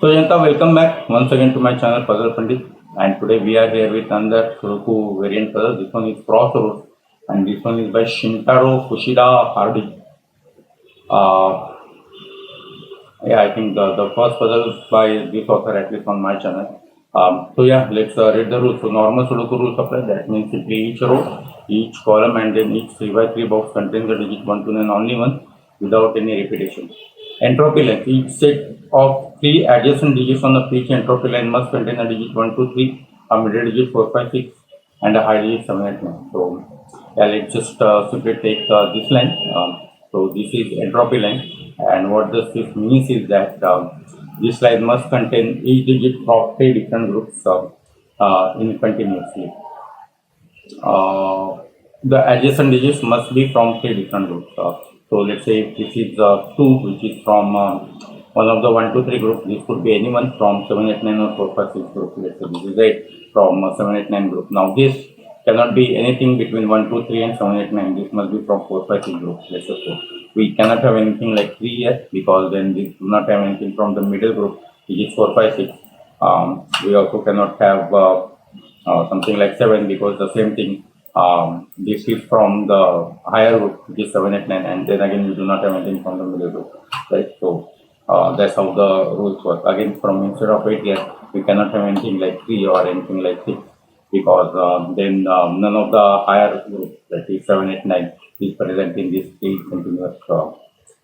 So Janka, welcome back once again to my channel Puzzle Pandit, and today we are here with another Sudoku variant puzzle. This one is Crossroads and this one is by Shintaro Fushida Hardy. Yeah, I think the first puzzle is by this author, at least on my channel. So yeah, let's read the rules. So normal Sudoku rules apply. That means simply each row, each column, and then each 3x3 box contains the digit 1 to 9 only one without any repetition. Entropy line. Each set of 3 adjacent digits on the each entropy line must contain a digit 1, 2, 3, a middle digit 4, 5, 6, and a high digit 7, 8, 9. So yeah, let's just simply take this line. So this is entropy line, and what this means is that this line must contain each digit of 3 different groups in continuously. The adjacent digits must be from 3 different groups. So let's say if this is 2, which is from one of the 1, 2, 3 group. This could be anyone from 7, 8, 9 or 4, 5, 6 group. Let's say this is 8 from 7, 8, 9 group. Now this cannot be anything between 1, 2, 3 and 7, 8, 9. This must be from 4, 5, 6 groups. Let's say so. We cannot have anything like 3 here, because then we do not have anything from the middle group, which is 4, 5, 6. We also cannot have something like 7, because the same thing. This is from the higher group, which is 7, 8, 9, and then again we do not have anything from the middle group, right? So that's how the rules work. Again, from instead of 8 here, we cannot have anything like 3 or anything like 6, because then none of the higher group, that is 7, 8, 9, is present in this 3 continuous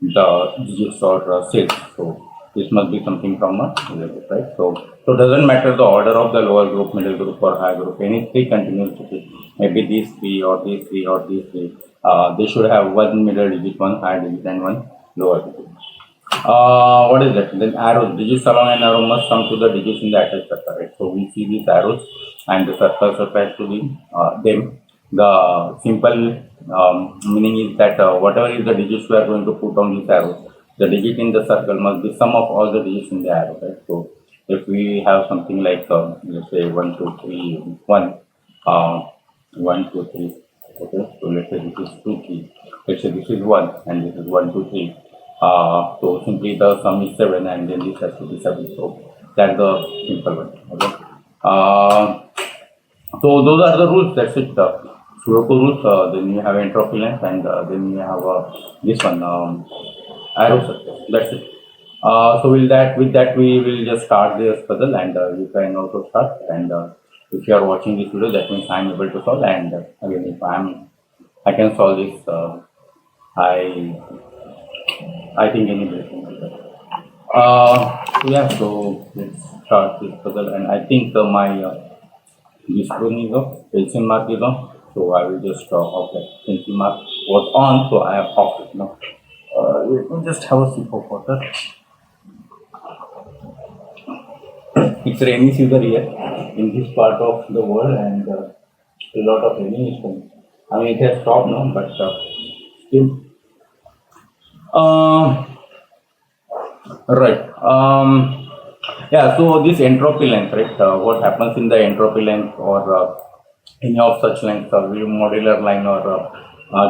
the digits or sets. So this must be something from a middle group, right? So it doesn't matter the order of the lower group, middle group, or higher group. Any 3 continuous digits, maybe these 3 or these 3 or these 3, they should have one middle digit, one higher digit, and one lower digit. What is that? Then arrows, digits along an arrow must come to the digits in the attached circle, right? So we see these arrows and the circles attached to them. The simple meaning is that whatever is the digits we are going to put on these arrows, the digit in the circle must be sum of all the digits in the arrow, right? So if we have something like let's say 1, 2, 3, 1, 1, 2, 3. Okay, so let's say this is 2, 3. Let's say this is 1 and this is 1, 2, 3. So simply the sum is 7 and then this has to be 7. So that's the simple one. Okay. So those are the rules. That's it. Sudoku rules. Then you have entropy length, and then you have this one, arrow circle. That's it. So with that we will just start this puzzle, and you can also start. And if you are watching this video, that means I am able to solve. And again, if I can solve this. I think anybody can do that. Yeah, so let's start this puzzle, and I think my this screen is off, pencil mark is on, so I will just off that. Pencil mark was on, so I have off it now. Let me just have a sip of water. It's rainy season here in this part of the world, and a lot of rain is coming. I mean, it has stopped now, but still. Right. Yeah. So this entropy length, right? What happens in the entropy length or any of such lengths, modular line or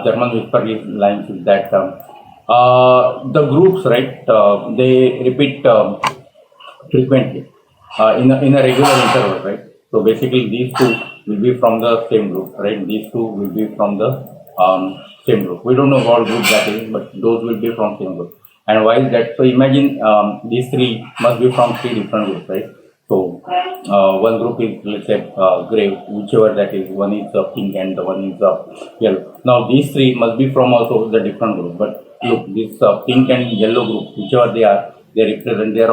German whisper lines, is that the groups, right? They repeat frequently in a regular interval, right? So basically, these two will be from the same group, right? These two will be from the same group. We don't know what group that is, but those will be from same group. And why is that? So imagine these 3 must be from 3 different groups, right? So one group is, let's say, gray, whichever that is. One is pink and the one is yellow. Now these 3 must be from also the different group. But look, this pink and yellow group, whichever they are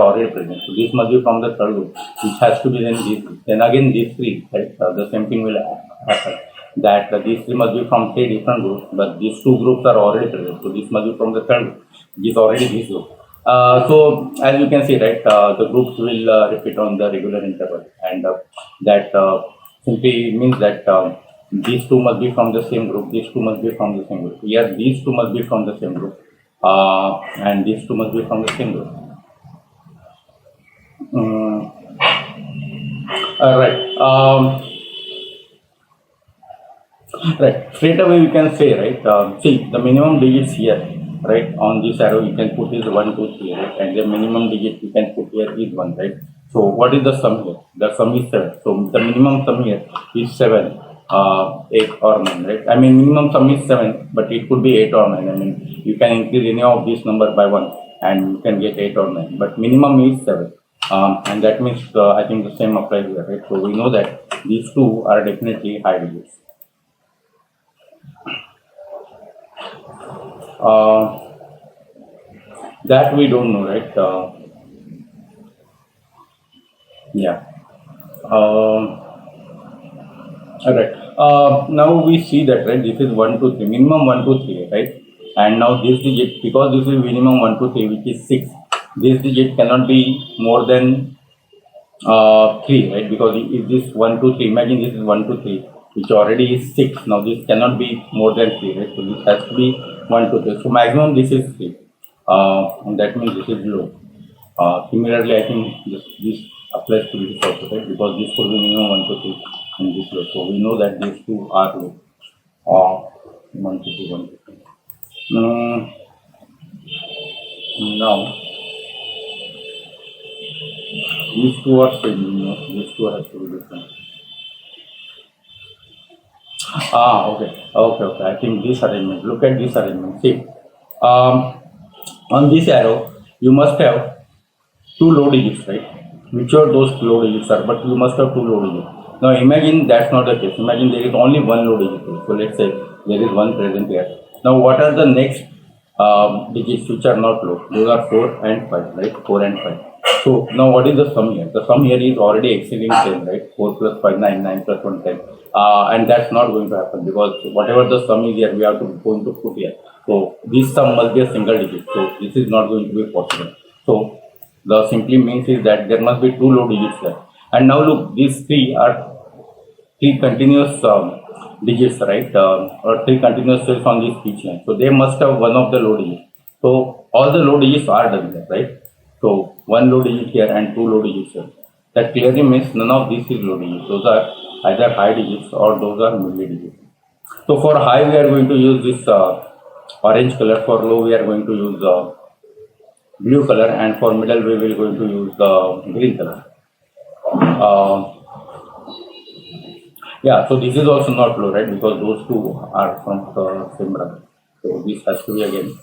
already present. So this must be from the third group, which has to be then these. Then again these 3, right? The same thing will happen. That these 3 must be from 3 different groups, but these 2 groups are already present. So this must be from the third group, which is already this group. So as you can see, right, the groups will repeat on the regular interval, and that simply means that these 2 must be from the same group, these 2 must be from the same group. Here, these 2 must be from the same group, and these 2 must be from the same group. Right. Right. Straight away we can say, right, see the minimum digits here right? On this arrow you can put is 1, 2, 3, right? And the minimum digit you can put here is 1, right? So what is the sum here? The sum is 7. So the minimum sum here is 7, 8 or 9, right? I mean minimum sum is 7, but it could be 8 or 9. I mean you can increase any of this number by 1 and you can get 8 or 9, but minimum is 7. And that means I think the same applies here, right? So we know that these two are definitely high digits. That we don't know, right? Yeah. All right. Now we see that, right? This is 1, 2, 3, minimum 1, 2, 3, right? And now this digit, because this is minimum 1, 2, 3, which is 6, this digit cannot be more than 3, right? Because if this 1, 2, 3, imagine this is 1, 2, 3, which already is 6. Now this cannot be more than 3, right? So this has to be 1, 2, 3. So maximum this is 3, and that means this is low. Similarly, I think this applies to this also, right? Because this could be minimum 1, 2, 3, and this low. So we know that these two are low. 1, 2, 3, 1, 2, 3. Now these two are same, these two have to be different. Okay. I think this arrangement. Look at this arrangement. See, on this arrow, you must have two low digits, right? Which are those low digits are? But you must have two low digits. Now imagine that's not the case. Imagine there is only one low digit. So let's say there is one present here. Now what are the next digits which are not low? Those are 4 and 5, right? 4 and 5. So now what is the sum here? The sum here is already exceeding 10, right? 4 plus 5, 9, 9 plus 1, 10. And that's not going to happen because whatever the sum is here, we are going to put here. So this sum must be a single digit. So this is not going to be possible. So the simply means is that there must be two low digits there. And now look, these three are three continuous digits, right? Or three continuous cells on this speech line. So they must have one of the low digits. So all the low digits are done there, right? So one low digit here and two low digits here. That clearly means none of these is low digits. Those are either high digits or those are middle digits. So for high we are going to use this orange color. For low we are going to use blue color, and for middle we will going to use the green color. Yeah, so this is also not low, right? Because those two are from the same bracket. So this has to be again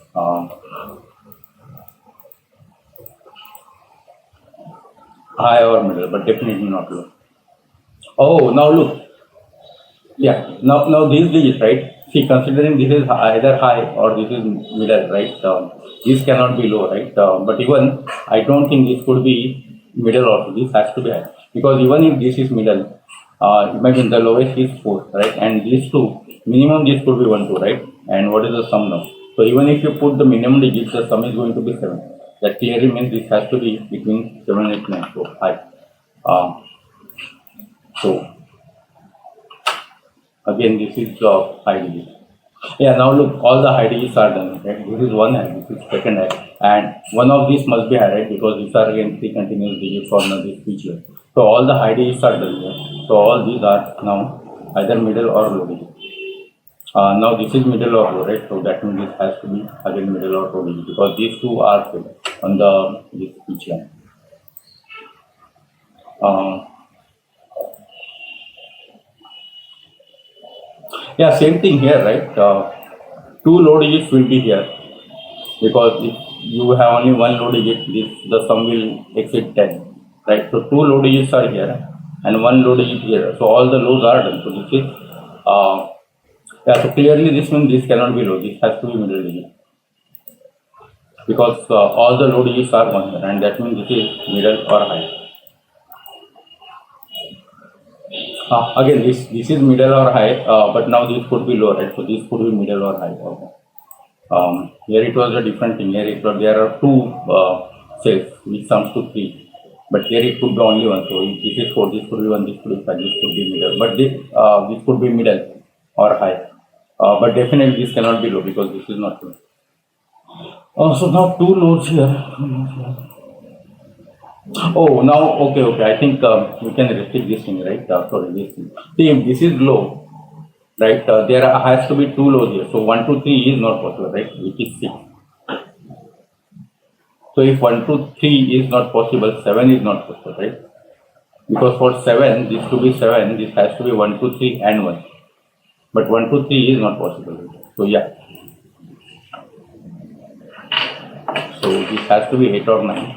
high or middle, but definitely not low. Oh, now look. Yeah, now these digits, right? See, considering this is either high or this is middle, right? This cannot be low, right? But even I don't think this could be middle also. This has to be high because even if this is middle, imagine the lowest is 4, right? And these two minimum this could be 1, 2, right? And what is the sum now? So even if you put the minimum digits, the sum is going to be 7. That clearly means this has to be between 7, 8, 9. So high. So again, this is high digit. Yeah, now look, all the high digits are done, right? This is one high, this is second high, and one of these must be high, right? Because these are again three continuous digits for this feature. So all the high digits are done here. So all these are now either middle or low digit. Now this is middle or low, right? So that means this has to be again middle or low digit because these two are filled on this feature. Yeah, same thing here, right? Two low digits will be here because if you have only one low digit, the sum will exceed 10, right? So two low digits are here and one low digit here. So all the lows are done. So this is yeah. So clearly this means this cannot be low. This has to be middle digit because all the low digits are one here, and that means this is middle or high. Again, this is middle or high, but now this could be low, right? So this could be middle or high. Okay. Here it was a different thing. Here there are two cells which sums to 3, but here it could be only one. So if this is 4, this could be 1, this could be 5, this could be middle. But this could be middle or high. But definitely this cannot be low because this is not low. So now two loads here. Oh, now okay. I think we can restrict this thing, right? Sorry, this thing. See, if this is low, right? There has to be two lows here. So 1, 2, 3 is not possible, right? Which is 6. So if 1, 2, 3 is not possible, 7 is not possible, right? Because for 7, this to be 7, this has to be 1, 2, 3 and 1. But 1, 2, 3 is not possible. So yeah. So this has to be 8 or 9.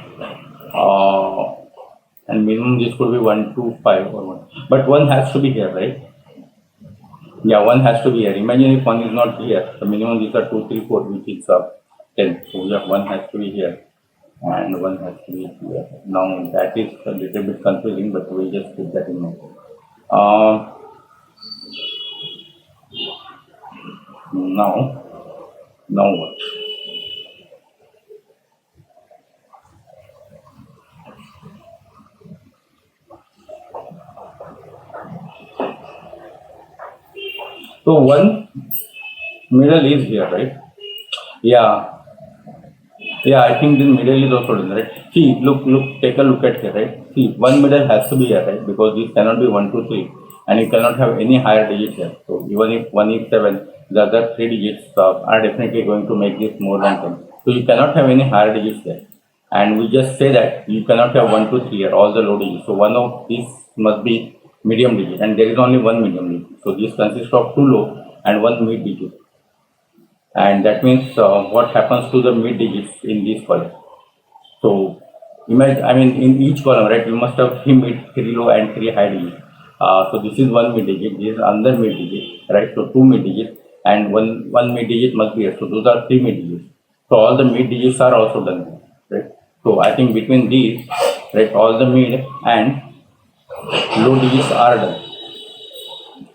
And minimum this could be 1, 2, 5 or 1. But 1 has to be here, right? Yeah, 1 has to be here. Imagine if 1 is not here, the minimum these are 2, 3, 4, which is 10. So yeah, 1 has to be here and 1 has to be here. Now that is a little bit confusing, but we just keep that in mind. Now what? So 1 middle is here, right? Yeah. Yeah, I think the middle is also done, right? See, look, take a look at here, right? See, 1 middle has to be here, right? Because this cannot be 1, 2, 3, and you cannot have any higher digit here. So even if 1 is 7, the other 3 digits are definitely going to make this more than 10. So you cannot have any higher digits there. And we just say that you cannot have 1, 2, 3 here, all the low digits. So one of these must be medium digit, and there is only one medium digit. So this consists of 2 low and 1 mid digit. And that means what happens to the mid digits in this column. So imagine, I mean, in each column, right, you must have 3 mid, 3 low and 3 high digits. So this is 1 mid digit, this is another mid digit, right? So 2 mid digits and one mid digit must be here. So those are 3 mid digits. So all the mid digits are also done, right? So I think between these, right, all the mid and low digits are done.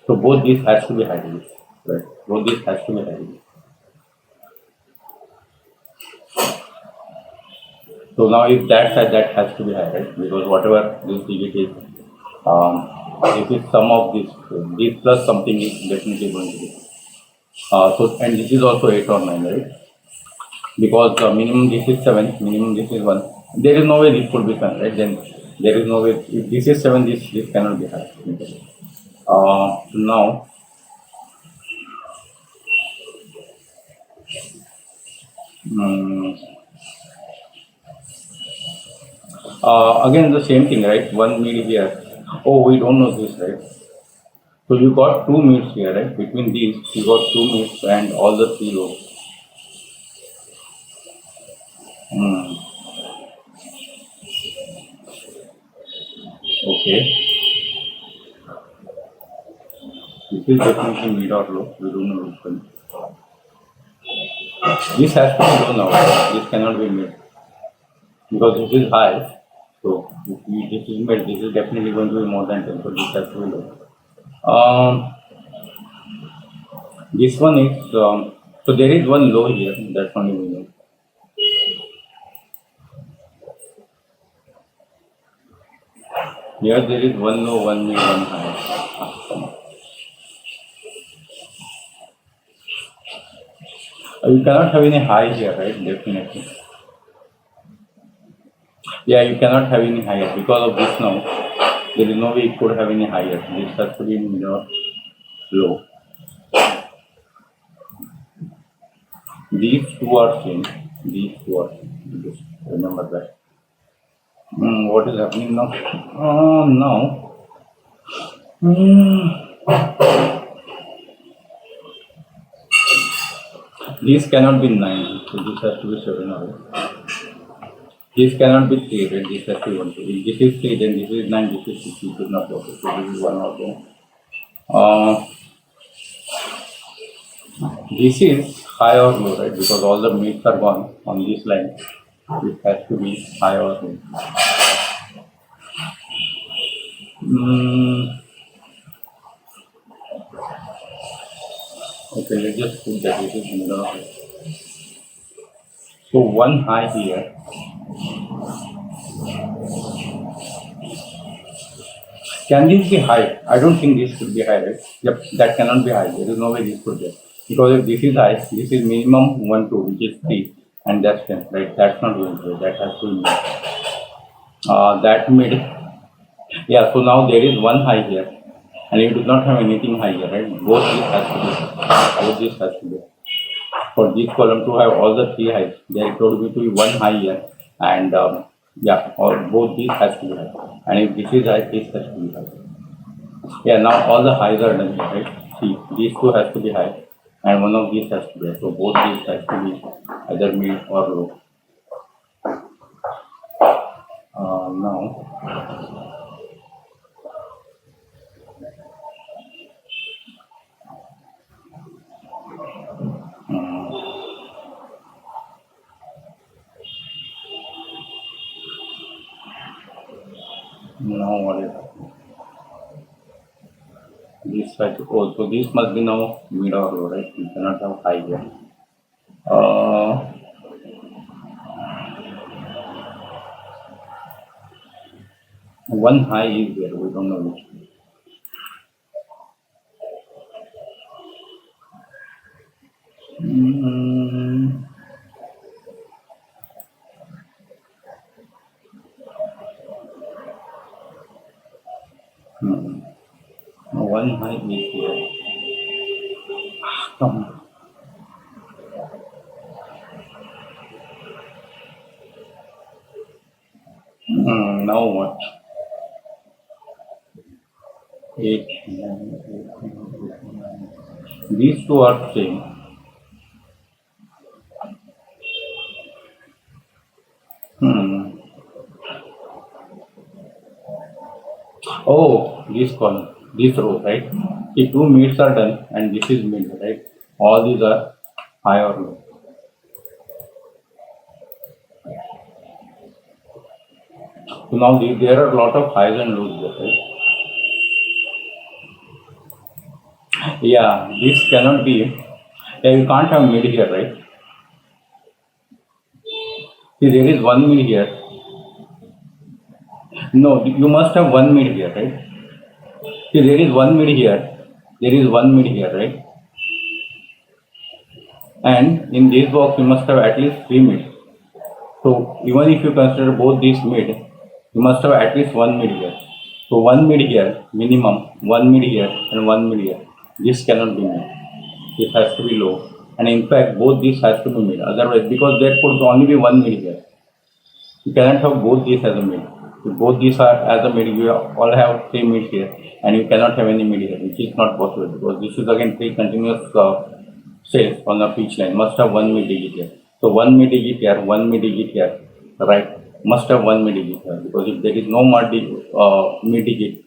So both these has to be high digits, right? Both these has to be high digits. So now if that has to be high, right? Because whatever this digit is, if it's sum of this plus something is definitely going to be. So and this is also 8 or 9, right? Because minimum this is 7, minimum this is 1. There is no way this could be 7, right? Then there is no way, if this is 7, this cannot be high. Now again the same thing, right? 1 mid here. Oh, we don't know this, right? So you got 2 mids here, right? Between these, you got 2 mids and all the 3 lows. Okay. This is definitely mid or low. We don't know which one. This has to be low now. This cannot be mid. Because this is high. So if this is mid, this is definitely going to be more than 10. So this has to be low. This one is, so there is one low here. That's only we know. Here there is one low, one mid, one high. You cannot have any high here, right? Definitely. Yeah, you cannot have any higher because of this now. There is no way you could have any higher. This has to be mid or low. These two are same. These two are same. Just remember that. What is happening now? Now. This cannot be 9. So this has to be 7 or 8. This cannot be 3, right? This has to be 1. If this is 3, then this is 9, this is 6. This is not okay. So this is 1 or 2. This is high or low, right? Because all the mids are gone on this line. This has to be high or low. Okay, let's just put that this is middle of it. So one high here. Can this be high? I don't think this could be high, right? Yep, that cannot be high. There is no way this could be. Because if this is high, this is minimum 1, 2, which is 3, and that's 10, right? That's not going to be. That has to be mid. That mid. Yeah, so now there is one high here, and you do not have anything high here, right? Both this has to be. Both this has to be. For this column to have all the 3 highs, there could be one high here and yeah, or both these has to be high. And if this is high, this has to be high. Yeah, now all the highs are done here, right? See, these two has to be high, and one of these has to be high. So both these has to be either mid or low. Now, now what is this has to, oh, so this must be now mid or low, right? We cannot have high here. Uh, One high is there, we don't know which. Mm, hmm. One high is here. Come on. Now what? 8, 9, 8, 9. These two are same. Hmm. Oh, this column, this row, right? The two mids are done, and this is mid, right? All these are high or low. So now there are a lot of highs and lows there, right? Yeah, this cannot be. Yeah, you can't have mid here, right? See, there is one mid here. No, you must have one mid here, right? See, there is one mid here. There is one mid here, right? And in this box, you must have at least three mids. So even if you consider both these mid, you must have at least one mid here. So one mid here, minimum, one mid here, and one mid here. This cannot be mid. This has to be low. And in fact, both these has to be mid. Otherwise, because there could only be one mid here. You cannot have both these as a mid. If both these are as a mid, you all have three mid here, and you cannot have any mid here, which is not possible because this is again three continuous cells on a each line. Must have one mid digit here. So one mid digit here, one mid digit here, right? Must have one mid digit here because if there is no mid digit,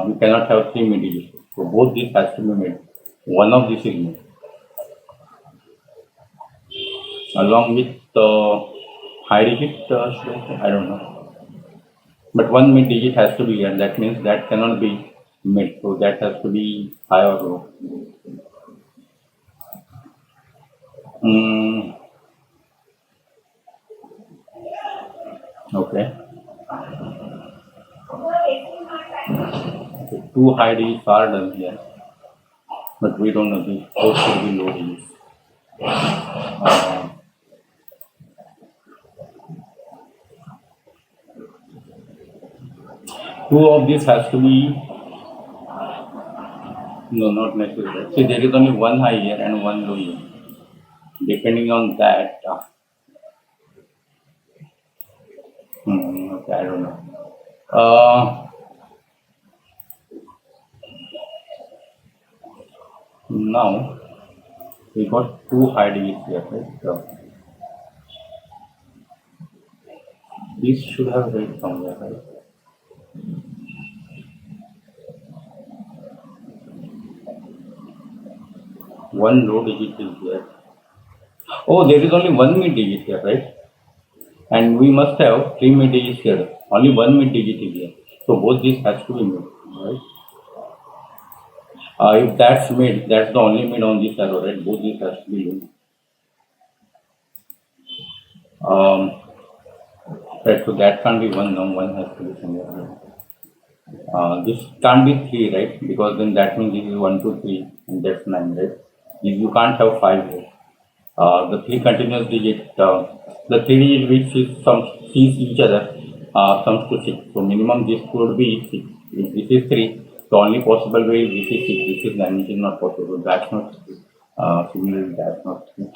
you cannot have three mid digits. So both these has to be mid. One of these is mid, along with high digit. Should I say? I don't know. But one mid digit has to be here. That means that cannot be mid. So that has to be high or low. Mm, okay. So two high digits are done here, but we don't know the both should be low digits. Uh, Two of these has to be no, not necessary. See, there is only one high here and one low here. Depending on that, okay, I don't know. Uh, Now we got two high digits here, right? So this should have read somewhere, right? One low digit is there. Oh, there is only one mid digit here, right? And we must have three mid digits here. Only one mid digit is here. So both these has to be mid, right? If that's mid, that's the only mid on this arrow, right? Both these has to be mid. Um, right, so that can't be one now. One has to be somewhere. Right? This can't be three, right? Because then that means this is 1, 2, 3, and that's 9, right? You can't have 5 here. The three continuous digit, the three digit which is sees each other sums to 6. So minimum this could be 6. If this is 3, the only possible way is this is 6, this is 9, which is not possible. That's not 6. Similarly, that's not 6.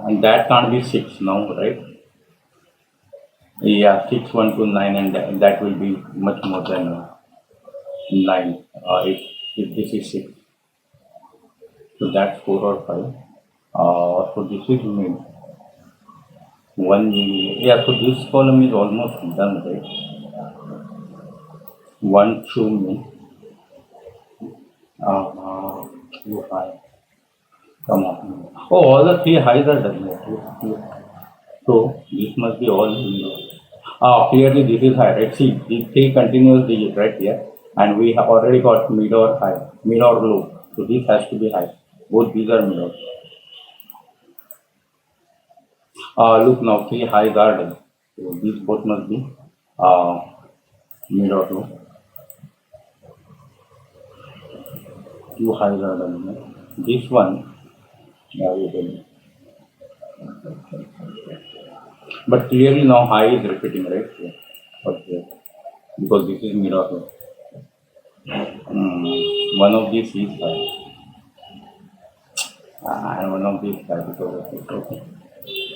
And that can't be 6 now, right? Yeah, 6, 1 to 9, and that will be much more than 9. If this is 6, so that's 4 or 5. So this is mid. 1 million. Yeah, so this column is almost done, right? 1, 2 mid. Two high. Come on. Oh, all the three highs are done. Right? So this must be all zero. Clearly this is high, right? See, these three continuous digits right here, and we have already got mid or high, mid or low. So this has to be high. Both these are mid. Look now, three highs are done. So these both must be uh, mid or low. Two highs are done. Right? This one, yeah, we can. But clearly now high is repeating, right? Yeah. Okay. Because this is mid or low. One of these is high. And one of these high because of this. Okay.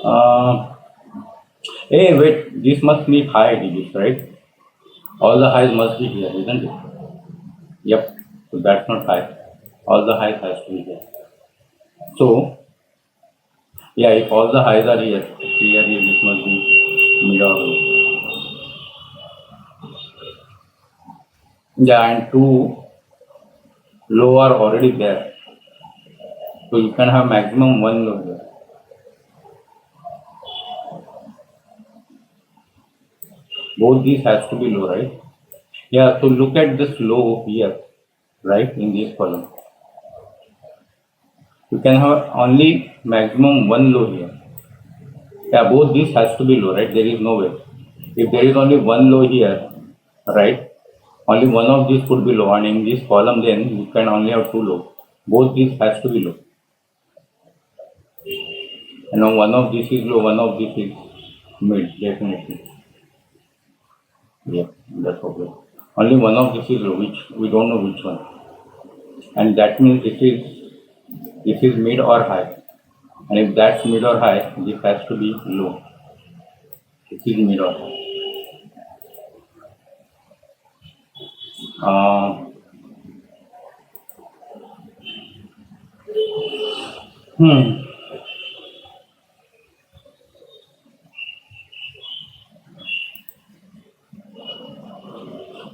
Uh, Hey, wait, this must be high digits, right? All the highs must be here, isn't it? Yep. So that's not high. All the highs has to be here. So, yeah, if all the highs are here, clearly this must be mid or low. Yeah, and two low are already there. So you can have maximum one low here. Both these has to be low, right? Yeah, so look at this low here, right, in this column. You can have only maximum one low here. Yeah, both these has to be low, right? There is no way. If there is only one low here, right? Only one of these could be low, and in this column, then you can only have two low. Both these has to be low. And now one of this is low, one of this is mid, definitely. Yeah, that's okay. Only one of this is low, which we don't know which one, and that means this is mid or high. And if that's mid or high, this has to be low. This is mid or high. Uh, hmm.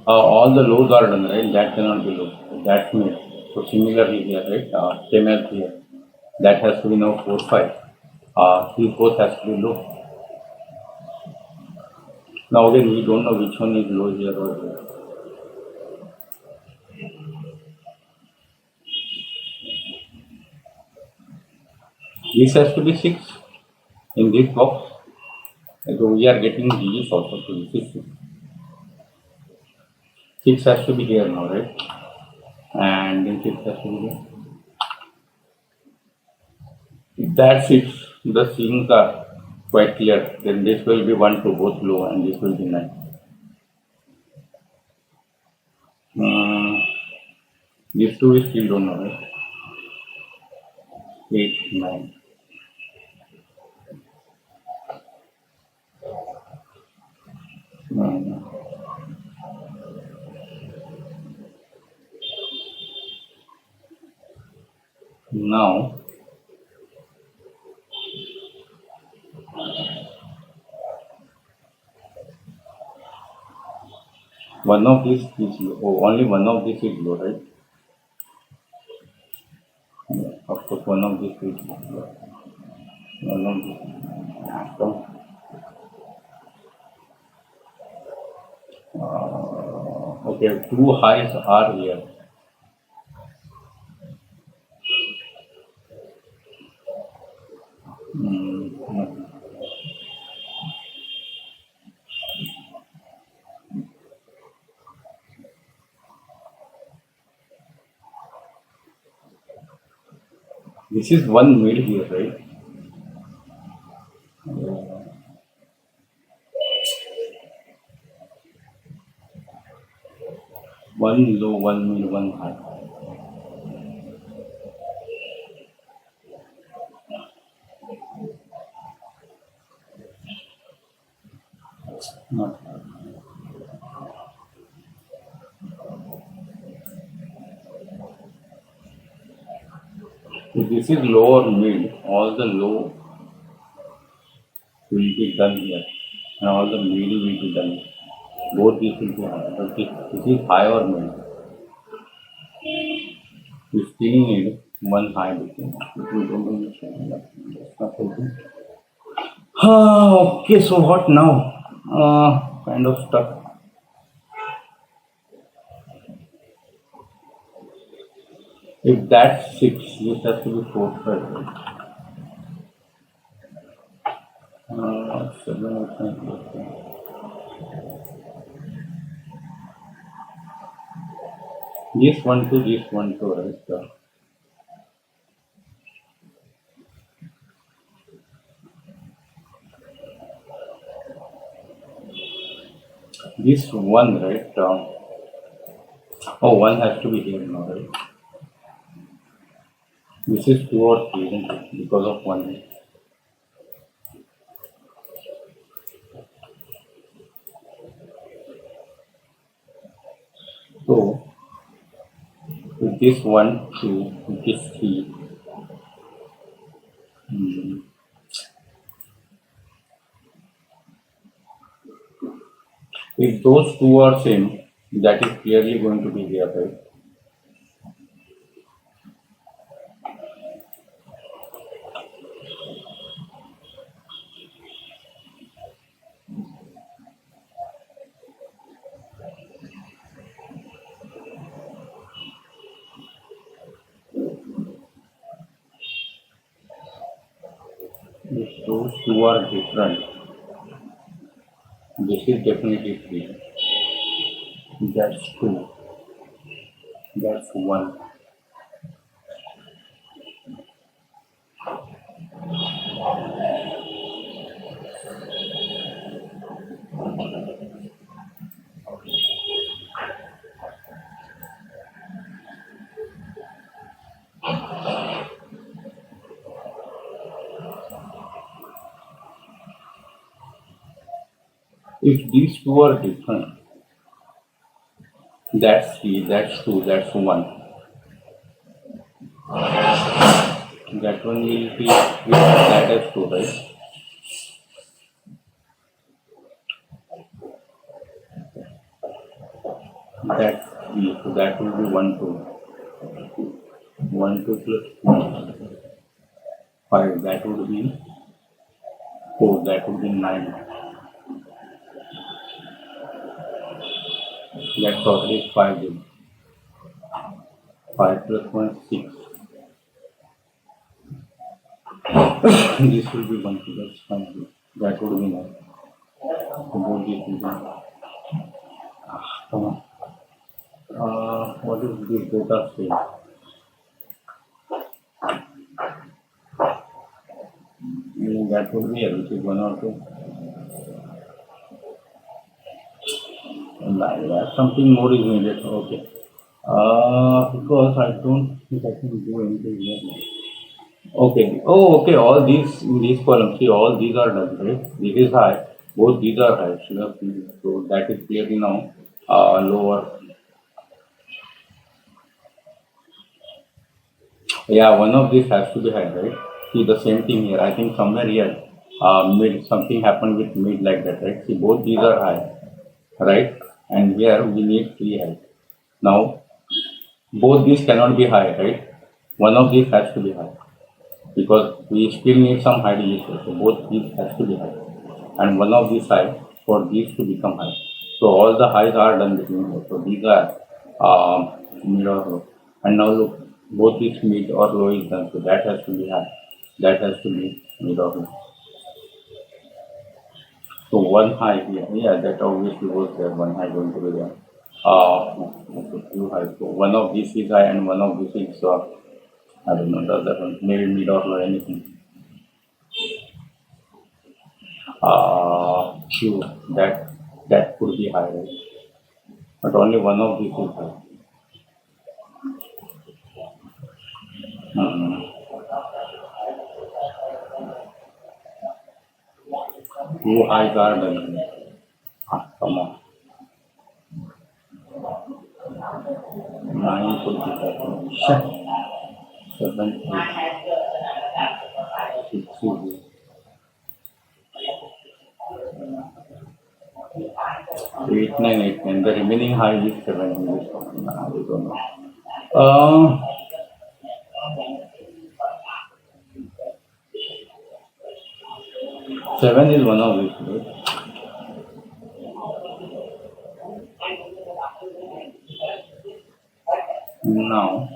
All the lows are done, right? That cannot be low. That's mid. So similarly here, right? Same as here. That has to be now 4, 5. These both has to be low. Now again, we don't know which one is low here or here. This has to be 6 in this box. So we are getting digits also. So this is 6. 6 has to be here now, right? And then 6 has to be here. If that's it, the scenes are quite clear. Then this will be 1 to both low and this will be 9. Uh, these two we still don't know, right? 8, 9. Now, one of these is low. Oh, only one of these is low, right? Yeah, of course, one of these is low. One of these. So, okay, two highs are here. Mm, this is one mid here, right? One low, one mid, one high. Not if this is low or mid, all the low will be done here, and all the mid will be done. Both these will be high. But if this is high or mid, we still need one high between. If we don't understand that, that's not helping. Okay, so what now? Kind of stuck. If that's 6, this has to be 4, 5. Right? 7, 8, 9, 10. This one to this one to, right? This one, right? One has to be here now, right? This is 2 or 3, isn't it? Because of 1. So, with this 1, 2, with this 3, hmm, if those two are same, that is clearly going to be here, right? If those two are different, this is definitely 3. That's 2. That's 1. If these two are different, that's 3, that's 2, that's 1. That one will be with that as 2, right? That's 3, so that will be 1, 2. 1, 2 plus 5, that would be 4, that would be 9. That's already 5 then. 5 plus 1, 6. This will be 1, 2, that's fine. That would be 9. So both these will be. Come on. What is this data say? That would be here, which is 1 or 2. And that something more is needed. Okay. Because I don't think I can do anything here now. Okay. Oh, okay. All these in these columns, see, all these are done, right? This is high. Both these are high. So that is clearly now lower. Yeah, one of these has to be high, right? See the same thing here. I think somewhere here, mid something happened with mid like that, right? See, both these are high, right? And here we need 3 high. Now both these cannot be high, right? One of these has to be high because we still need some high digits. So both these has to be high, and one of these high for these to become high. So all the highs are done between here. So these are mid or low. And now look, both these mid or low is done. So that has to be high. That has to be mid or low. So one high here. Yeah, that obviously was there. One high going to be there. Okay, two high. So one of these is high and one of this is I don't know the other one. Maybe mid or low anything. Q that could be high, right? But only one of these is high. Hmm. Two highs are done. Come on. 9 could be that. Shit. 7, 8, 6, 8, 9, 8, 9. The remaining high is 7 in this one. I don't know. Uh, 7 is one of these. Right? Now,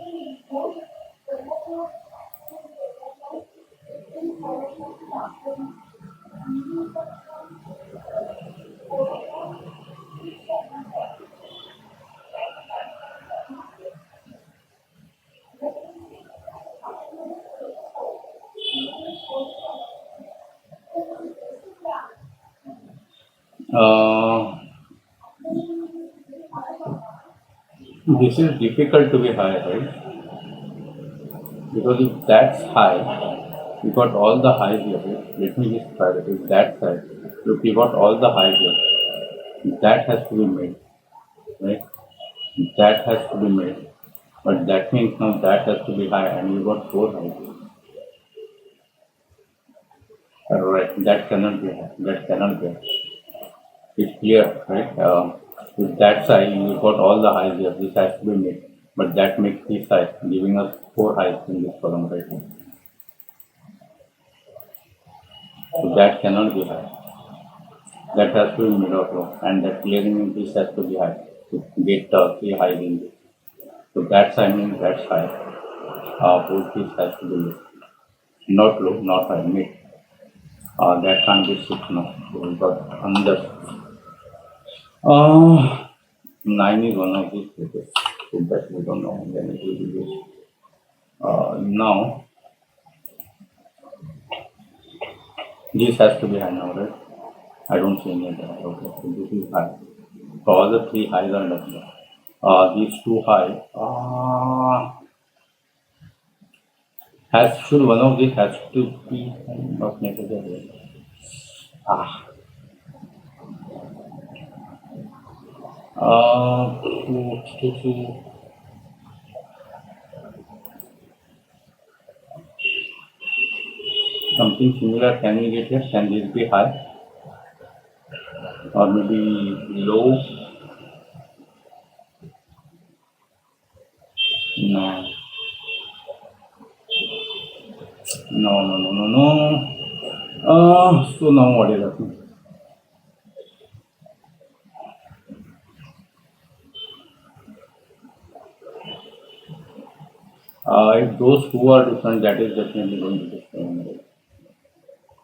uh, this is difficult to be high, right? Because if that's high, you got all the highs here. Right? Let me just try that. If that's high, look, you got all the highs here. That has to be made, right? That has to be made. But that means now that has to be high, and you got 4 highs. Right? That cannot be high. That cannot be high. It's clear, right? With that side, you got all the highs here. This has to be made. But that makes this high, giving us 4 highs in this column right now. So that cannot be high. That has to be mid of low, and that clearing in this has to be high to get 3 highs in this. So that side means that's high. Both this has to be low. Not low, not high, mid. That can't be 6 now. So we got under. 9 is one of these places. So that we don't know. Then it will be this. Now, this has to be high now, right? I don't see any other. Okay, so this is high. So all the 3 highs are done. These 2 high. Should one of these has to be not necessary. Something similar can we get here? Can this be high? Or maybe low? No. No. So now what is happening? If those two are different, that is definitely going to be different.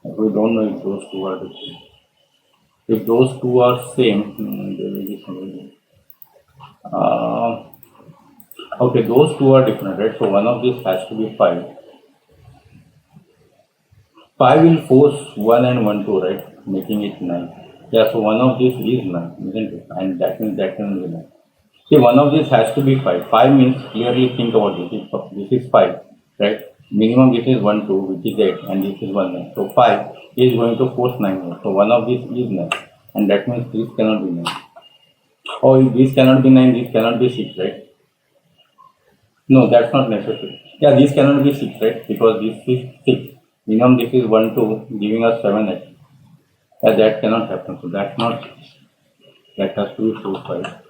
We don't know if those two are different. If those two are same, there will be something. Okay, those two are different, right? So one of these has to be 5. 5 will force 1 and 1, 2, right? Making it 9. Yeah, so one of these is 9, isn't it? And that means that can be 9. See, one of these has to be 5. 5 means, clearly think about this. This is 5, right? Minimum this is 1, 2, which is 8, and this is 1, 9. So 5 is going to force 9 here. So one of these is 9. And that means this cannot be 9. Oh, if this cannot be 9, this cannot be 6, right? No, that's not necessary. Yeah, this cannot be 6, right? Because this is 6. Minimum this is 1, 2, giving us 7, 8. Yeah, that cannot happen. So that's not, that has to be 4, 5.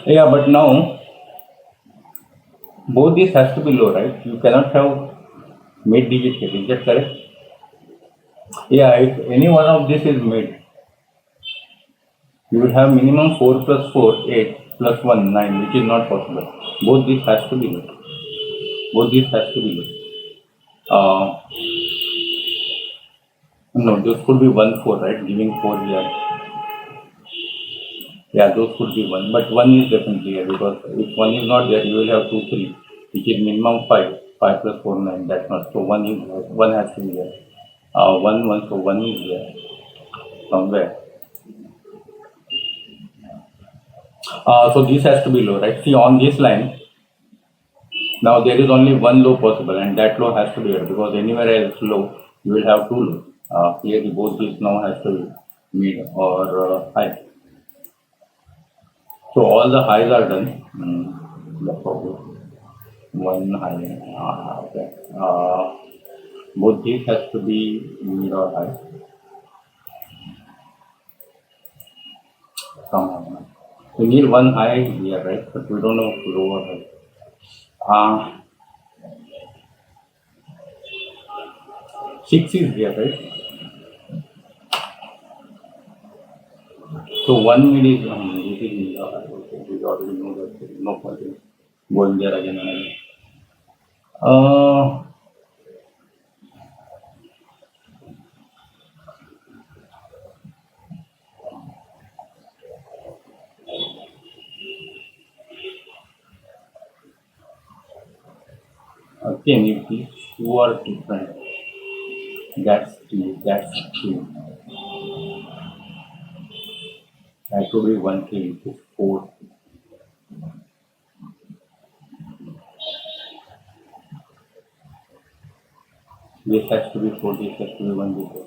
Yeah, but now both these has to be low, right? You cannot have mid digit here. Is that correct? Yeah, if any one of this is mid, you will have minimum 4 plus 4, 8 plus 1, 9, which is not possible. Both these has to be low. Both these has to be low. No, those could be 1, 4, right? Giving 4 here. Yeah, those could be 1. But 1 is definitely here because if 1 is not there, you will have 2, 3, which is minimum 5. 5 plus 4, 9. That's not. So 1 has to be there. 1, 1, so 1 is there somewhere. So this has to be low, right? See, on this line, Now there is only one low possible, and that low has to be here because anywhere else low, you will have two lows. Here both these now has to be mid or high. So all the highs are done. The problem. One high. Okay. Both these has to be mid or high. Somehow. We need one high here, right? But we don't know low or high. Uh, 6 is here, right? So one mid is this is mid or high. Okay. We already know that there is no point in going there again and again. Uh, again, if these two are different, that's two, that's two. That would be 1 3 into 4. This has to be 4, this has to be 1 before.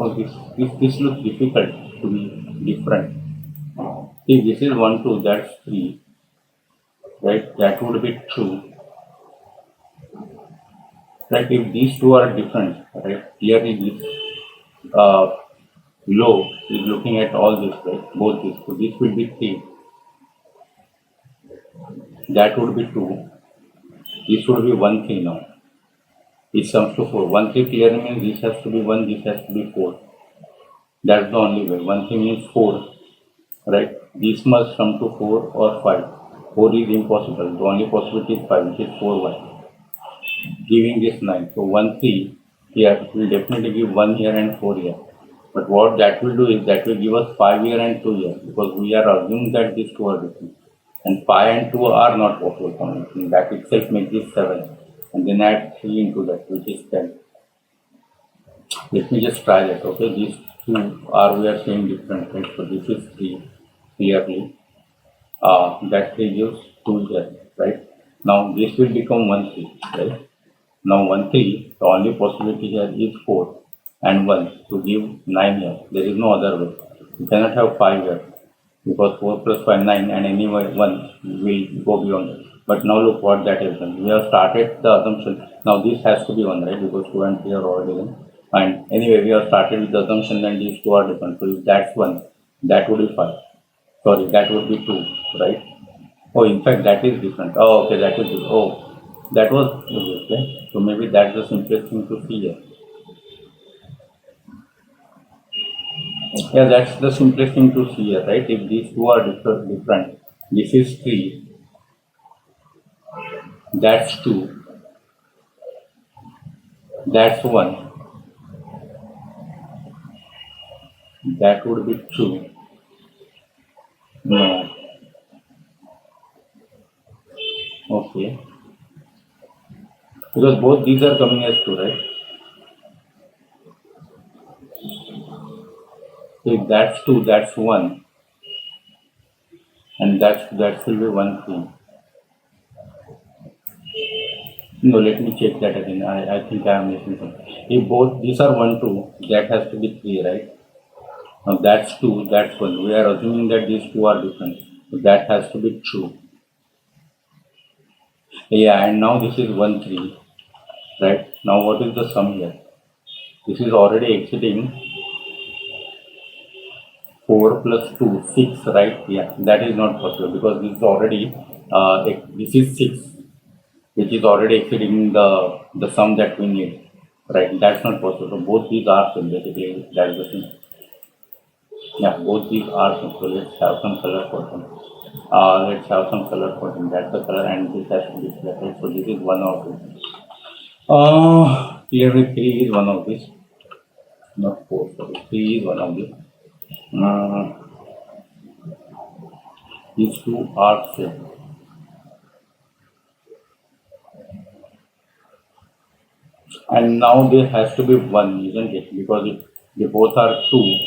Oh, this looks difficult to be different. See, this is 1 2, that's 3, right? That would be 2. Right? If these two are different, right? Clearly this uh, low is looking at all this, right? Both these. So this will be 3. That would be 2. This would be 1 3 now. It comes to 4. 1 3 clearly means this has to be 1, this has to be 4. That's the only way. 1 3 means 4, right? This must come to 4 or 5. 4 is impossible. The only possibility is 5, which is 4y, giving this 9. So 1 3 here will definitely give 1 here and 4 here. But what that will do is that will give us 5 here and 2 here because we are assuming that these two are different. And 5 and 2 are not possible combination. That itself makes this 7. And then add 3 into that, which is 10. Let me just try that. Okay, these two are we are saying different, right? So this is 3 clearly. That 3 gives 2 here, right? Now this will become 1 3, right? Now 1 3, the only possibility here is 4 and 1 to give 9 here. There is no other way. You cannot have 5 here because 4 plus 5 9, and anyway 1 will go beyond it. But now look what that has done. We have started the assumption. Now this has to be 1, right? Because 2 and 3 are already done. And anyway, we have started with the assumption that these two are different. So if that's 1, that would be 5. Sorry, that would be 2, right? Oh, in fact, that is different. Oh, okay, that is different. Oh, that was okay. So maybe that's the simplest thing to see here. Yeah, that's the simplest thing to see here, right? If these two are different, this is 3, that's 2, that's 1, that would be 2. No, okay. Because both these are coming as 2, right? So if that's 2, that's 1, and that will be 1 3. No, let me check that again. I think I am missing something. If both these are 1 2, that has to be 3, right? Now that's 2, that's 1. We are assuming that these two are different. So that has to be true. Yeah, and now this is 1 3, right? Now what is the sum here? This is already exceeding 4 plus 2, 6, right? Yeah, that is not possible because this is already, this is 6, which is already exceeding the sum that we need, right? That's not possible. So both these are same, basically, that's the thing. Yeah, both these are same. So let's have some color for them. Let's have some color for them. That's the color, and this has to be black, right? So this is one of these. Clearly 3 is one of these, not 4. Sorry, 3 is one of these. Uh, these two are same. And now there has to be 1, isn't it? Because if they both are 2,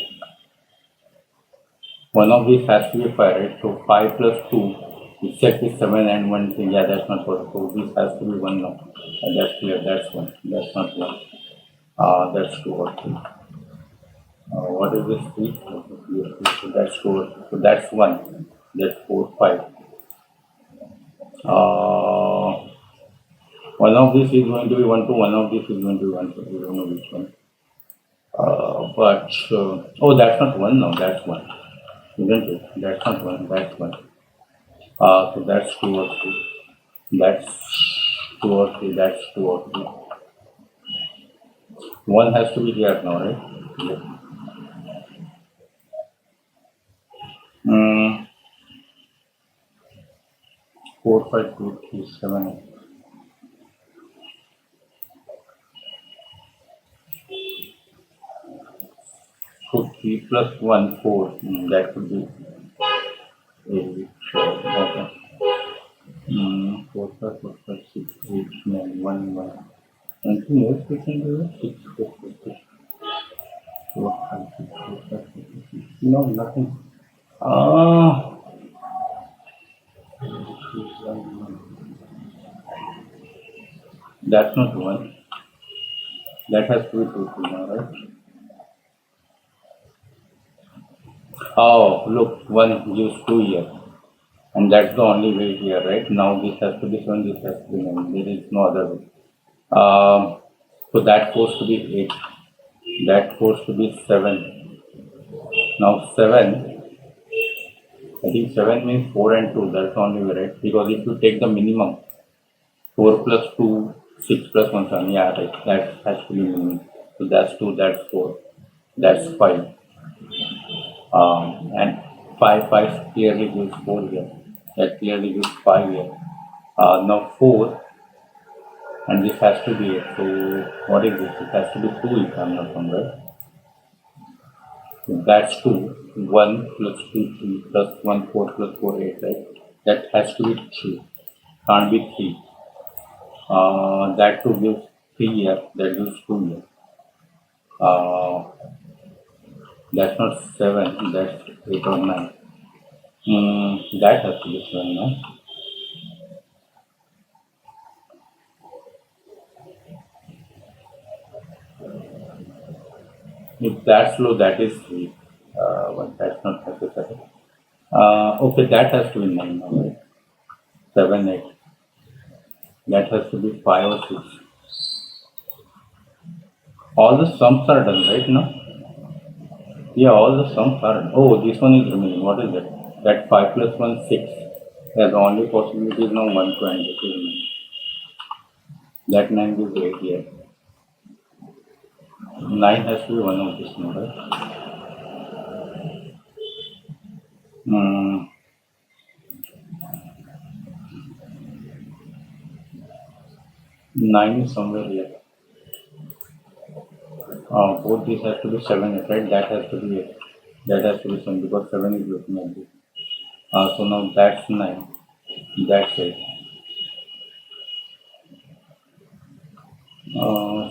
one of these has to be 5, right? So 5 plus 2 exactly 7 and 1 thing. Yeah, that's not possible. So this has to be 1 now. That's clear. That's 1. That's not 1. That's 2 or 3. What is this 3? So that's 4. So that's 1. That's 4, 5. Uh, one of these is going to be 1 2. One of these is going to be 1 2. We don't know which one. Oh, that's not 1 now. That's 1. Isn't it? That's not 1. That's 1. So that's 2 or 3. That's 2 or 3. That's 2 or 3. One has to be here now, right? Yeah. Mm, 4 5 2 3 7. So 3 plus 1 4. That could be 8. Okay. 4 plus 4 plus 6 8 9 1 1. Anything else we can do? 6 4 4 6 4 5 6 4 5 6 6. No, nothing. Ah, that's not 1. That has to be 2 2 now, right? Oh, look, 1 gives 2 here. And that's the only way here, right? Now this has to be 7, this has to be 9. There is no other way. So that goes to be 8. That goes to be 7. Now 7, I think 7 means 4 and 2. That's the only way, right? Because if you take the minimum, 4 plus 2, 6 plus 1, 7. Yeah, right. That has to be minimum. So that's 2, that's 4, that's 5. And 5 clearly gives 4 here. That clearly gives 5 here. Now 4, and this has to be 8. So what is this? It has to be 2 if I'm not wrong, right? So that's 2. 1 plus 2, 3 plus 1, 4 plus 4, 8, right? That has to be 3. Can't be 3. That 2 gives 3 here. That gives 2 here. Uh, that's not 7. That's 8 or 9. That has to be 7 now. If that's low, that is 3. But that's not necessary. Okay, that has to be 9 now, right? 7, 8. That has to be 5 or 6. All the sums are done, right? No? Yeah, all the sums are done. Oh, this one is remaining. What is that? That 5 plus 1, 6. Yeah, the only possibility is now 1 to end. It is 9. That 9 gives 8 here. 9 has to be one of this number. Hmm. 9 is somewhere here. Both these has to be 7, 8, right? That has to be 8. That has to be 7 because 7 is looking at this. So now that's 9. That's 8.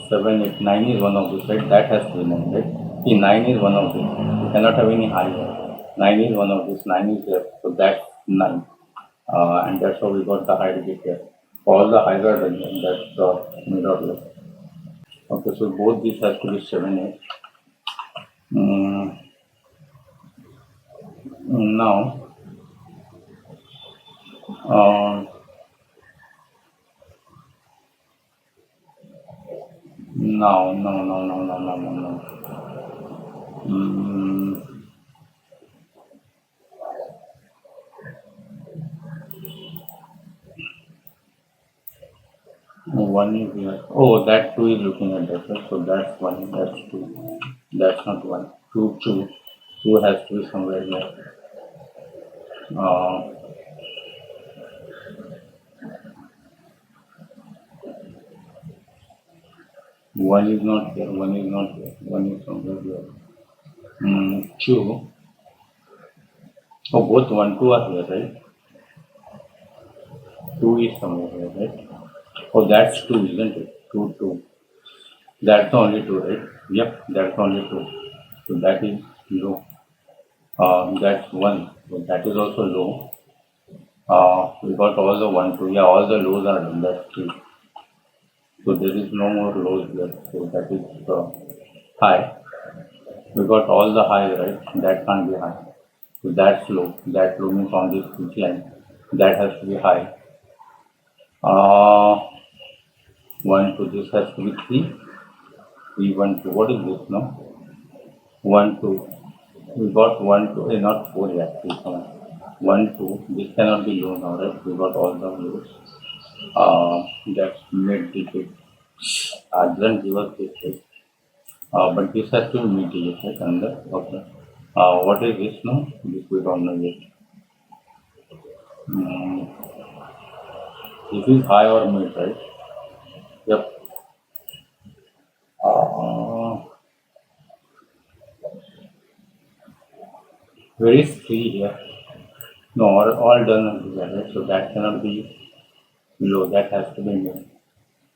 7, 8. 9 is one of these, right? That has to be 9, right? See, 9 is one of these. You cannot have any higher. 9 is one of these. 9 is there. So that's 9. And that's how we got the height bit here. All the highs are done, and that's the middle left. Okay, so both these has to be 7, 8. Mm, now, uh, no, no, no, no, no, no, no, no. Mm, one is here. Oh, that 2 is looking at that, right? So that's 1, that's 2. That's not 1. 2, 2. 2 has to be somewhere here. Uh, 1 is not here. 1 is not here. 1 is somewhere here. 2. Oh, both 1, 2 are here, right? 2 is somewhere here, right? Oh, that's 2, isn't it? 2, 2. That's the only two, right? Yep, that's the only two. So that is low. That's one. So that is also low. We got all the one, two. Yeah, all the lows are done. That's three. So there is no more lows left. So that is high. We got all the highs, right? That can't be high. So that's low. That low means on this pitch line. That has to be high. Uh, one, two. This has to be three. Three, one, two. What is this now? One, two. We got one, two. Not four yet. Three, come on. One, two. This cannot be low now, right? We got all the lows. That's mid digit. Doesn't give us this, right? But this has to be mid digit, right? Under. Okay. What is this now? This we don't know yet. Mm, this is high or mid, right? Yep. Uh, where is three here? No, all done together, right? So that cannot be low. That has to be mid.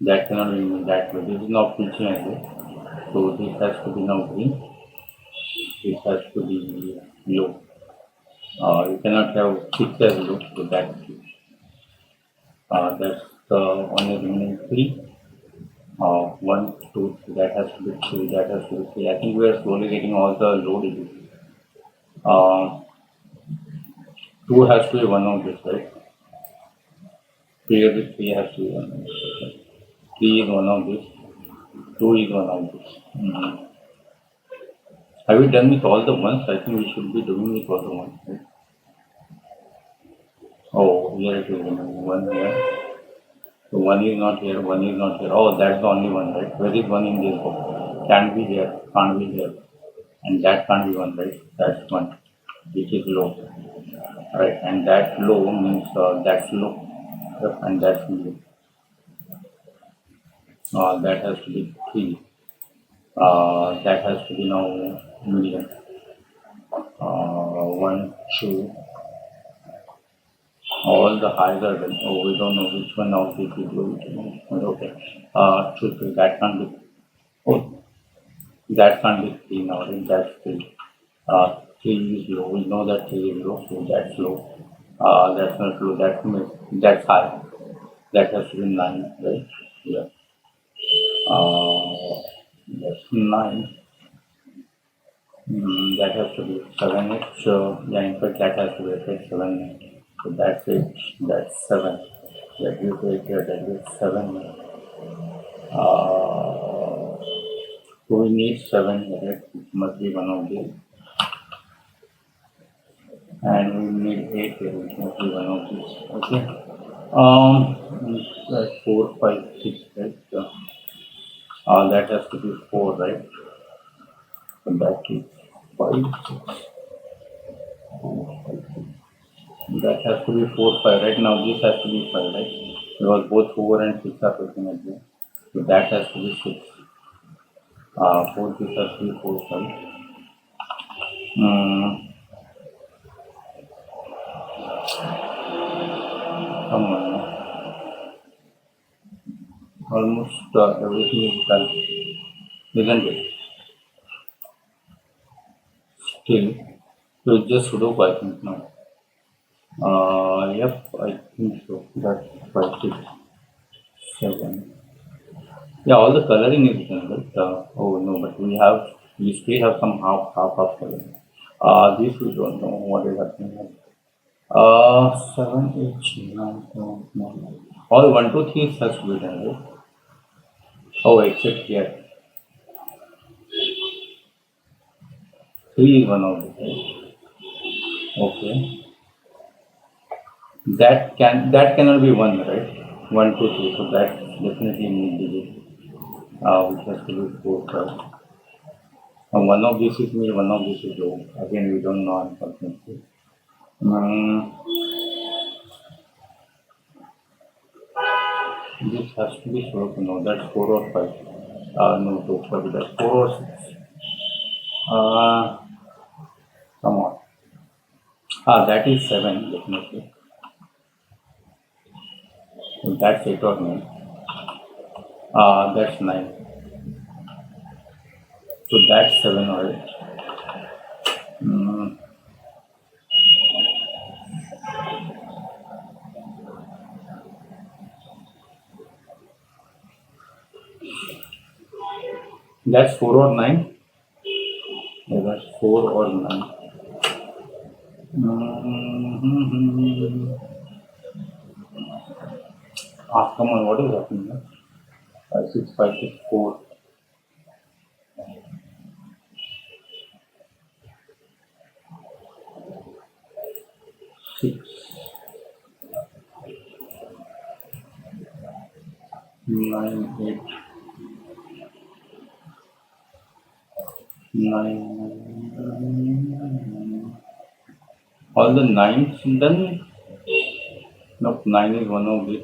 That cannot be mid. That way. This is not pitching angle. So this has to be now green. This has to be low. You cannot have six as low. So that's the only remaining three. One, two, three. That has to be three. That has to be three. I think we are slowly getting all the low digits. Uh, two has to be one of this, right? Clearly, three has to be one of this. Okay. Three is one of this. Two is one of this. Have we done with all the ones? I think we should be doing with all the ones, right? Oh, here it is. One here. So one is not here. One is not here. Oh, that's the only one, right? Where is one in this box? Can't be here. Can't be here. And that can't be one, right? That's one, which is low, right? And that low means that's low, yep, and that's low. That has to be three. That has to be now medium. One, two. All the highs are done. Oh, we don't know which one of these is low. Okay. Two, three. That can't be. Oh, that can't be three now. Right? That's three. Three is low. We know that three is low, so that's low. That's not low. That's mid. That's high. That has to be nine, right? Yeah. That's nine. That has to be seven. So yeah, in fact, that has to be right, seven. So that's it. That's seven. That you take here. That is seven. Uh, so we need seven. Right? It must be one of these. And we need eight here, which must be one of these. Okay. That's four, five, six, right? That has to be four, right? So that is five, six. That has to be four, five. Right now, this has to be five, right? Because both four and six are pushing at me. So that has to be six. Four, this has to be four, five. Come on. Almost everything is done, isn't it? Still, so it's just Sudoku, I think now. Yep, I think so. That's five, six, seven. Yeah, all the coloring is done, right? Oh no, but we still have some half coloring. This we don't know what is happening here. Seven, eight, nine, ten, nine. All one, two, three has to be done, right? Oh, except here. Three is one of it, right? Okay. That cannot be one, right? One, two, three. So that definitely need digit. Which has to be four, five. One of this is mid, one of this is low. Again, we don't know unfortunately. Um, this has to be sure to know. That's four or five. No, two, sorry, that's four or six. Uh, Come on. That is seven, definitely. So that's eight or nine. That's nine. So that's 7, alright. Mm, that's 4 or 9. Yeah, that's 4 or 9. Mm-hmm. Ah, come on, what is happening now? 5, 6, 5, 6, 4, 6, 9, 8, 9. All the nines done? Nope, 9 is one of this.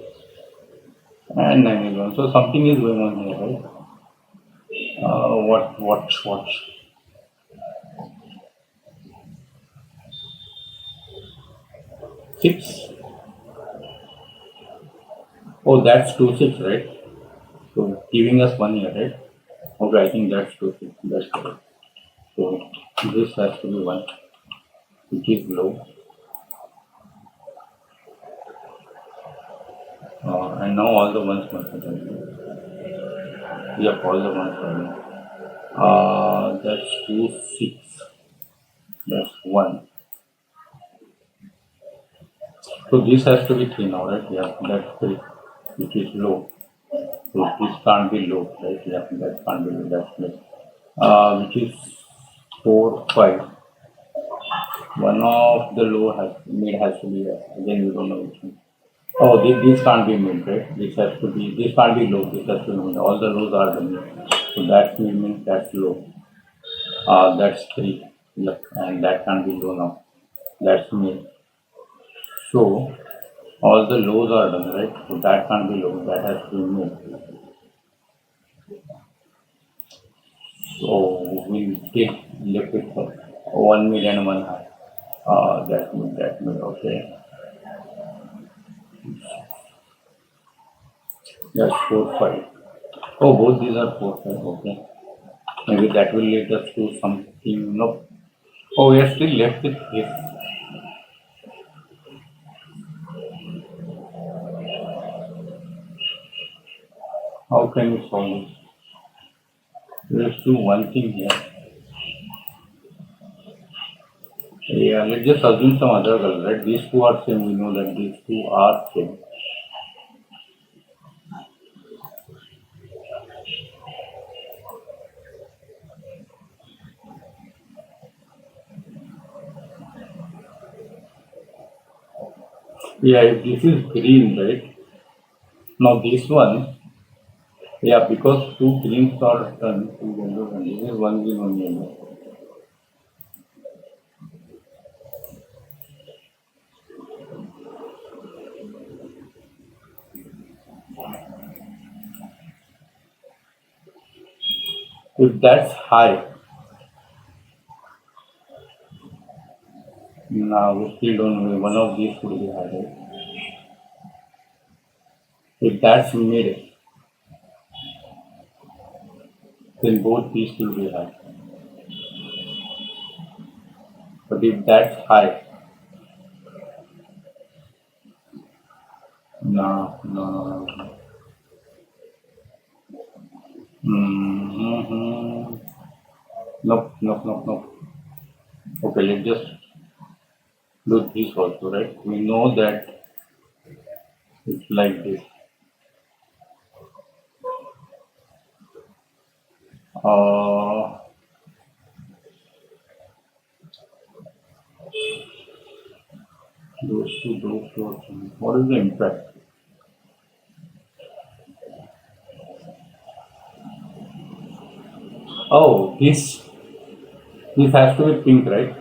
And 9 is one. So something is going on here, right? What? 6? Oh, that's 2, 6, right? So giving us 1 here, right? Okay, I think that's 2, 6. That's correct. So this has to be 1, which is low. And now all the ones must be done. Yep, all the ones are done. That's 2, 6. That's 1. So this has to be 3 now, right? Yeah, that's 3, which is low. So this can't be low, right? Yeah, that can't be low. That's low. Which is 4, 5. One of the low has mid has to be there. Again, we don't know which one. Oh, this can't be mid, right? This can't be low. This has to be mid. All the lows are the mid. So that's mid means that's low. That's 3. Yep, and that can't be low now. That's mid. So all the lows are done, right? So that can't be low. That has to be mid. So we take left with 1 mid and 1 high. That mid, okay. That's 4, 5. Oh, both these are 4, 5, okay. Maybe that will lead us to something. No. Oh, we are still left with this. How can we solve this? Let's do one thing here. Yeah, let's just assume some other color, right? These two are same. We know that these two are same. Yeah, if this is green, right? Now this one, yeah, because two greens are done, two yellow, and this is one green, one yellow. If that's high, now we still don't know. One of these will be high, right? If that's mid, then both these will be high. But if that's high, no. Mm-hmm. Nope. Okay, let's just do this also, right? We know that it's like this. Uh, those two. What is the impact? Oh, this has to be pink, right?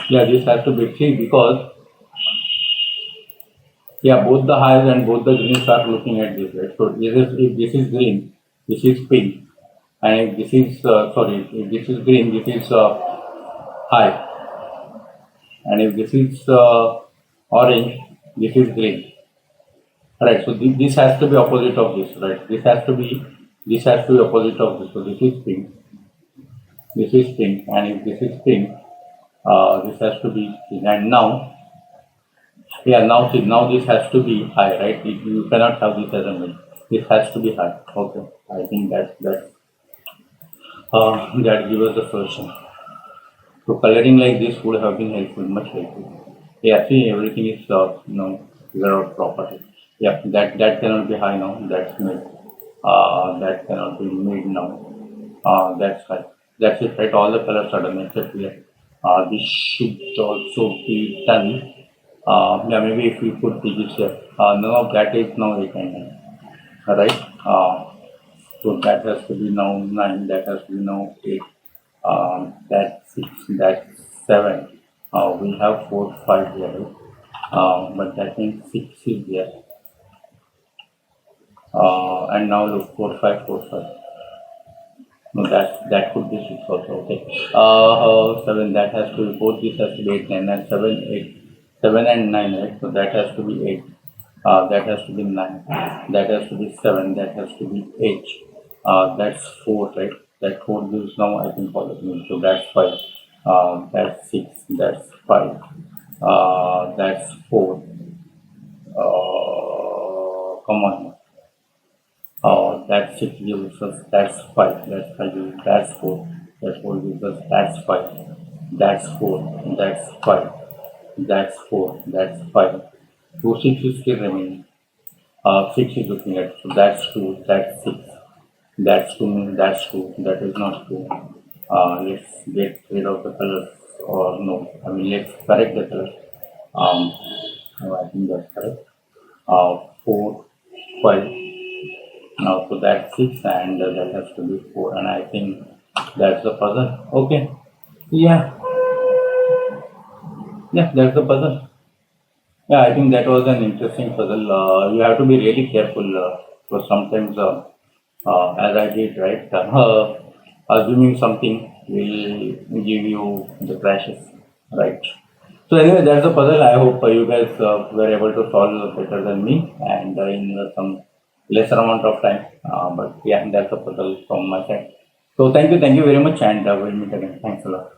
Yeah, this has to be pink because yeah, both the highs and both the greens are looking at this, right? So if this is green, this is pink, and if this is if this is green, this is high, and if this is orange, this is green. Right. So this has to be opposite of this, right? This has to be This has to be opposite of this. So this is pink. This is pink, and if this is pink, this has to be pink. And now, yeah, now see, now this has to be high, right? You cannot have this as a mid. This has to be high. Okay, I think that gives us the solution. So coloring like this would have been helpful, much helpful. Yeah, see, everything is figure out properly. Yeah, that cannot be high now. That's mid. That cannot be mid now. That's high. That's it, right? All the colors are done except here. This should also be done. Yeah, maybe if we put digits here. None of that is now 8 and 9. Alright. So that has to be now 9. That has to be now 8. That's 6. That's 7. We have 4, 5 here, right? But that means 6 is there. And now look, 4, 5, 4, 5. No, that could be 6 also. Okay. 7. That has to be 4. This has to be 8, 9, and 7, 8. 7 and 9, right? So that has to be 8. That has to be 9. That has to be 7. That has to be 8. That's 4, right? That 4 gives now, I think, all of me. So that's 5. That's 6. That's 5. That's 4. Come on. That's 6 gives us, that's 5. That's 5 gives, that's 4. That's 4 gives us, that's 5. That's 4. That's 5. That's 4. That's 5. 2, 6 is still remaining. 6 is looking at, so that's 2. That's 6. That's 2. That's 2. That is not 2. Let's get rid of the colors, or no, I mean, let's correct the colors. No, I think that's correct. 4, 5. So that's 6, and that has to be 4, and I think that's the puzzle. Okay. Yeah. Yeah, that's the puzzle. Yeah, I think that was an interesting puzzle. You have to be really careful because sometimes, as I did, right, assuming something will give you the crashes, right? So anyway, that's the puzzle. I hope you guys were able to solve better than me and in some lesser amount of time. But yeah, that's the puzzle from my side. So thank you very much, and we'll meet again. Thanks a lot.